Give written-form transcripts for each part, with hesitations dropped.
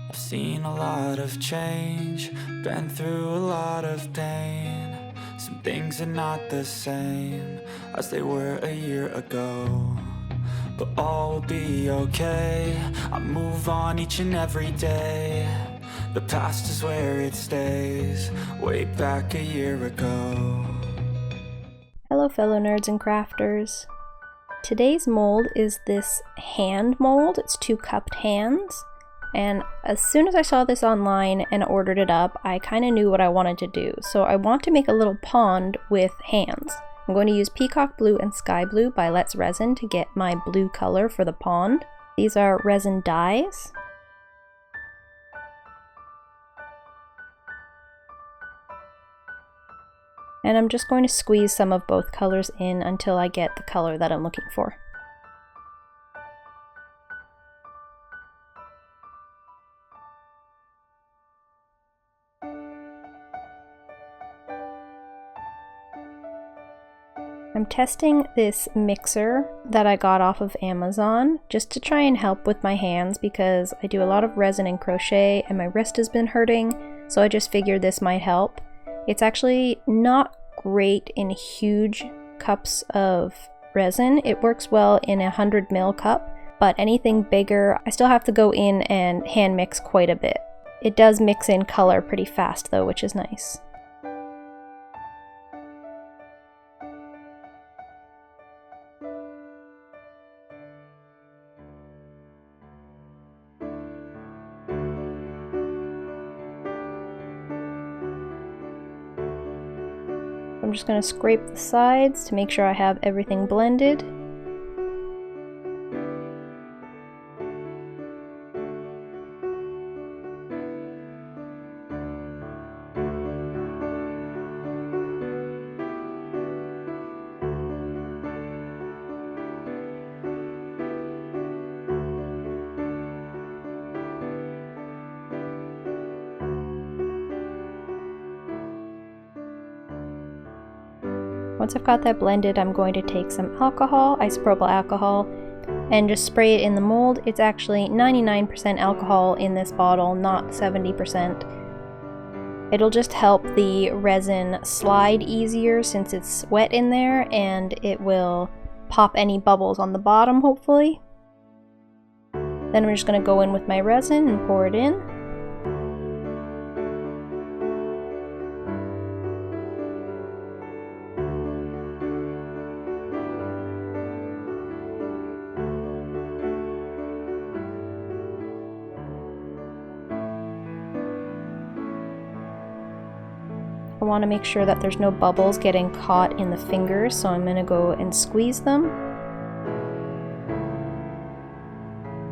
I've seen a lot of change, been through a lot of pain. Some things are not the same as they were a year ago, but all will be okay. I move on each and every day. The past is where it stays, way back a year ago. Hello fellow nerds and crafters. Today's mold is this hand mold. It's 2 cupped hands, and as soon as I saw this online and ordered it up, I kind of knew what I wanted to do. So I want to make a little pond with hands. I'm going to use Peacock Blue and Sky Blue by Let's Resin to get my blue color for the pond. These are resin dyes. And I'm just going to squeeze some of both colors in until I get the color that I'm looking for. I'm testing this mixer that I got off of Amazon just to try and help with my hands because I do a lot of resin and crochet and my wrist has been hurting, so I just figured this might help. It's actually not great in huge cups of resin. It works well in a 100 ml cup, but anything bigger, I still have to go in and hand mix quite a bit. It does mix in color pretty fast though, which is nice. I'm just going to scrape the sides to make sure I have everything blended. Once I've got that blended, I'm going to take some alcohol, isopropyl alcohol, and just spray it in the mold. It's actually 99% alcohol in this bottle, not 70%. It'll just help the resin slide easier since it's wet in there, and it will pop any bubbles on the bottom, hopefully. Then I'm just going to go in with my resin and pour it in. I want to make sure that there's no bubbles getting caught in the fingers, so I'm going to go and squeeze them.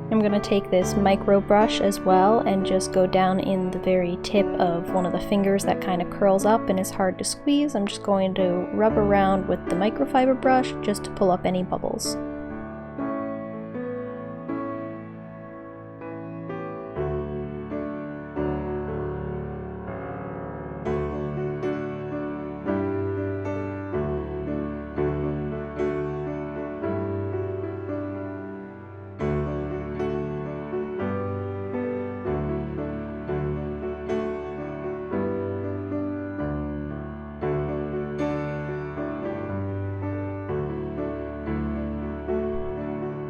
I'm going to take this micro brush as well and just go down in the very tip of one of the fingers that kind of curls up and is hard to squeeze. I'm just going to rub around with the microfiber brush just to pull up any bubbles.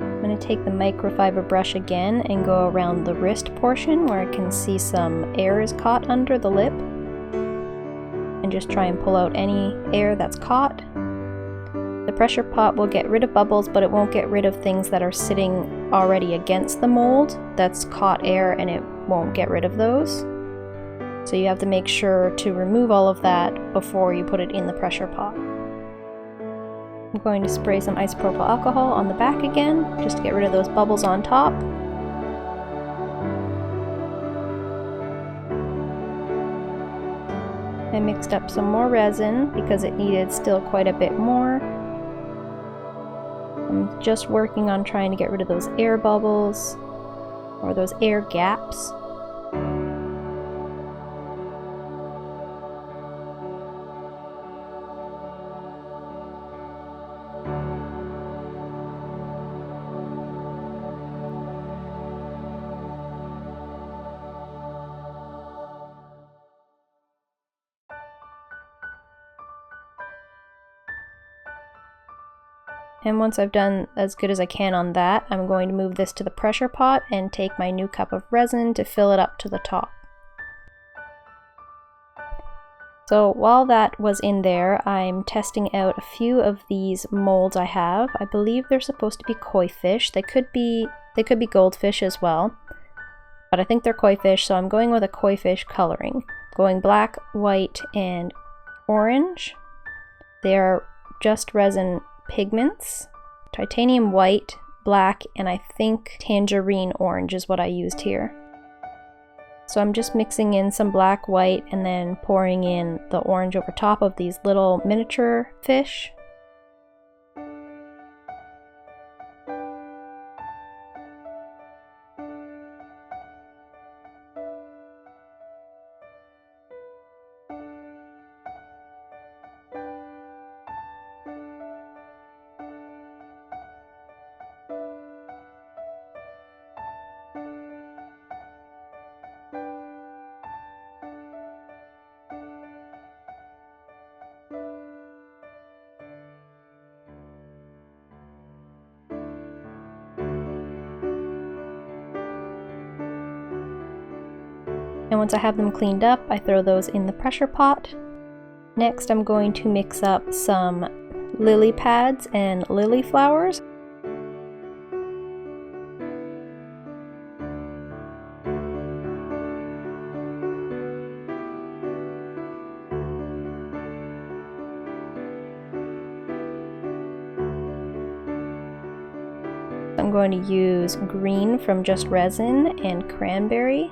I'm going to take the microfiber brush again and go around the wrist portion where I can see some air is caught under the lip, and just try and pull out any air that's caught. The pressure pot will get rid of bubbles, but it won't get rid of things that are sitting already against the mold that's caught air, and it won't get rid of those. So you have to make sure to remove all of that before you put it in the pressure pot. I'm going to spray some isopropyl alcohol on the back again, just to get rid of those bubbles on top. I mixed up some more resin because it needed still quite a bit more. I'm just working on trying to get rid of those air bubbles, or those air gaps. And once I've done as good as I can on that, I'm going to move this to the pressure pot and take my new cup of resin to fill it up to the top. So while that was in there, I'm testing out a few of these molds I have. I believe they're supposed to be koi fish. They could be goldfish as well, but I think they're koi fish, so I'm going with a koi fish coloring. Going black, white, and orange. They are just resin pigments. Titanium white, black, and I think tangerine orange is what I used here. So I'm just mixing in some black, white, and then pouring in the orange over top of these little miniature fish. And once I have them cleaned up, I throw those in the pressure pot. Next, I'm going to mix up some lily pads and lily flowers. I'm going to use green from Just Resin and cranberry.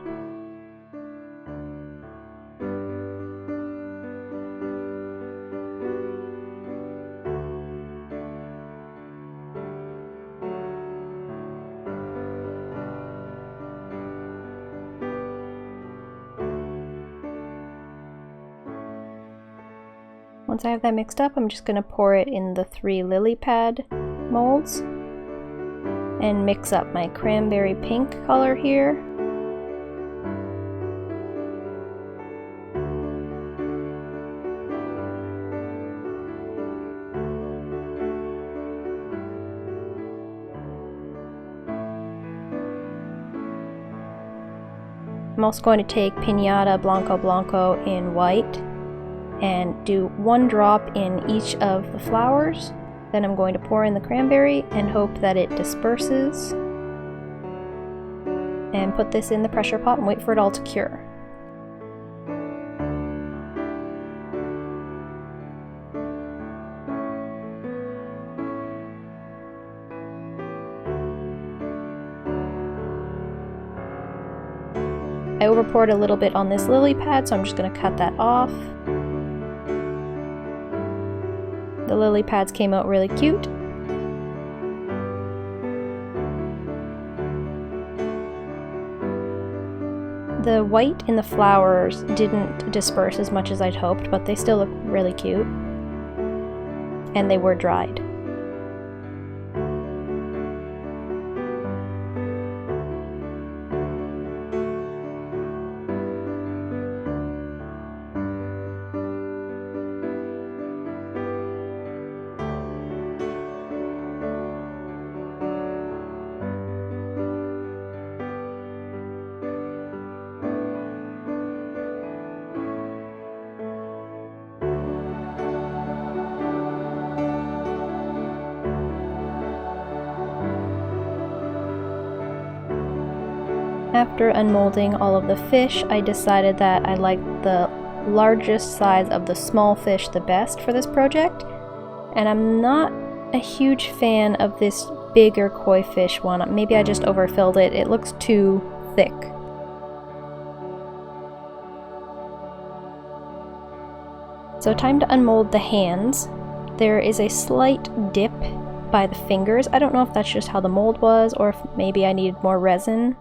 Once I have that mixed up, I'm just going to pour it in the 3 lily pad molds and mix up my cranberry pink color here. I'm also going to take Piñata Blanco Blanco in white and do 1 drop in each of the flowers. Then I'm going to pour in the cranberry and hope that it disperses. And put this in the pressure pot and wait for it all to cure. I overpoured a little bit on this lily pad, so I'm just going to cut that off. The lily pads came out really cute. The white in the flowers didn't disperse as much as I'd hoped, but they still look really cute. And they were dried. After unmolding all of the fish, I decided that I liked the largest size of the small fish the best for this project, and I'm not a huge fan of this bigger koi fish one. Maybe I just overfilled it. It looks too thick. So time to unmold the hands. There is a slight dip by the fingers. I don't know if that's just how the mold was or if maybe I needed more resin.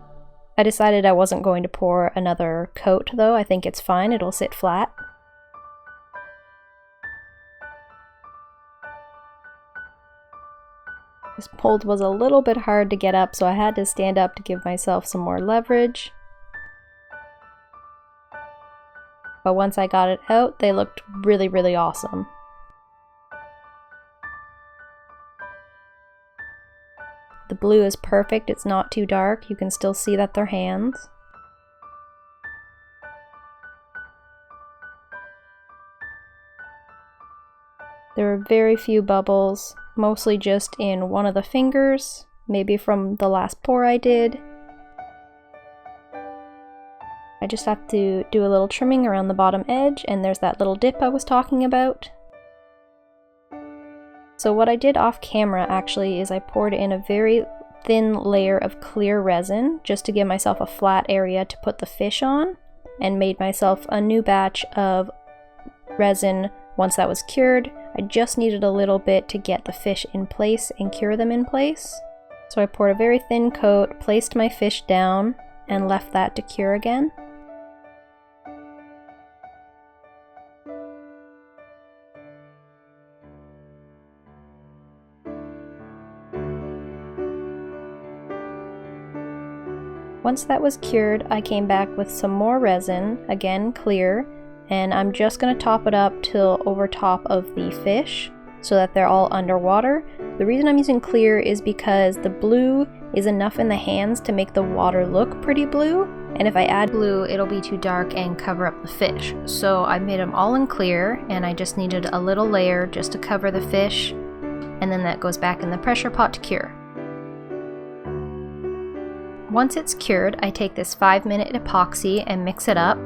I decided I wasn't going to pour another coat though. I think it's fine, it'll sit flat. This mold was a little bit hard to get up, so I had to stand up to give myself some more leverage. But once I got it out, they looked really, really awesome. The blue is perfect, it's not too dark, you can still see that they're hands. There are very few bubbles, mostly just in one of the fingers, maybe from the last pour I did. I just have to do a little trimming around the bottom edge, and there's that little dip I was talking about. So what I did off camera actually is I poured in a very thin layer of clear resin just to give myself a flat area to put the fish on, and made myself a new batch of resin once that was cured. I just needed a little bit to get the fish in place and cure them in place. So I poured a very thin coat, placed my fish down, and left that to cure again. Once that was cured, I came back with some more resin, again clear, and I'm just going to top it up till over top of the fish so that they're all underwater. The reason I'm using clear is because the blue is enough in the hands to make the water look pretty blue, and if I add blue it'll be too dark and cover up the fish. So I made them all in clear, and I just needed a little layer just to cover the fish, and then that goes back in the pressure pot to cure. Once it's cured, I take this 5-minute epoxy and mix it up.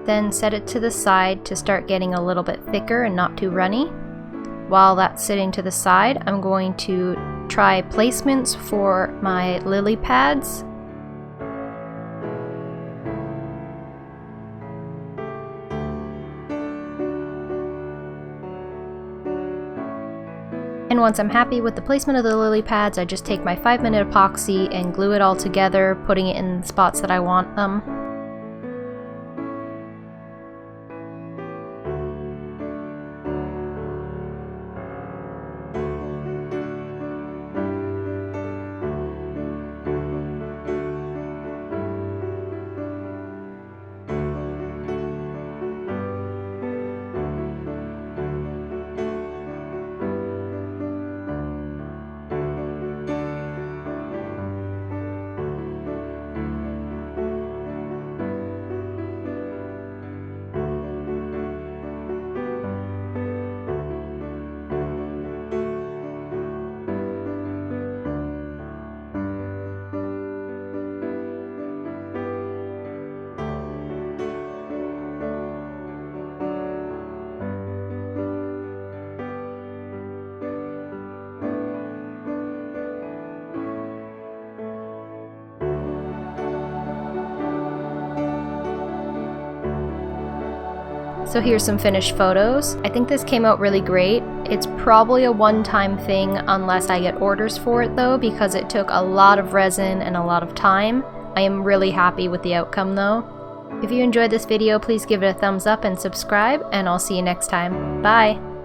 Then set it to the side to start getting a little bit thicker and not too runny. While that's sitting to the side, I'm going to try placements for my lily pads. And once I'm happy with the placement of the lily pads, I just take my 5-minute epoxy and glue it all together, putting it in the spots that I want them. So here's some finished photos. I think this came out really great. It's probably a one-time thing unless I get orders for it though, because it took a lot of resin and a lot of time. I am really happy with the outcome though. If you enjoyed this video, please give it a thumbs up and subscribe, and I'll see you next time. Bye!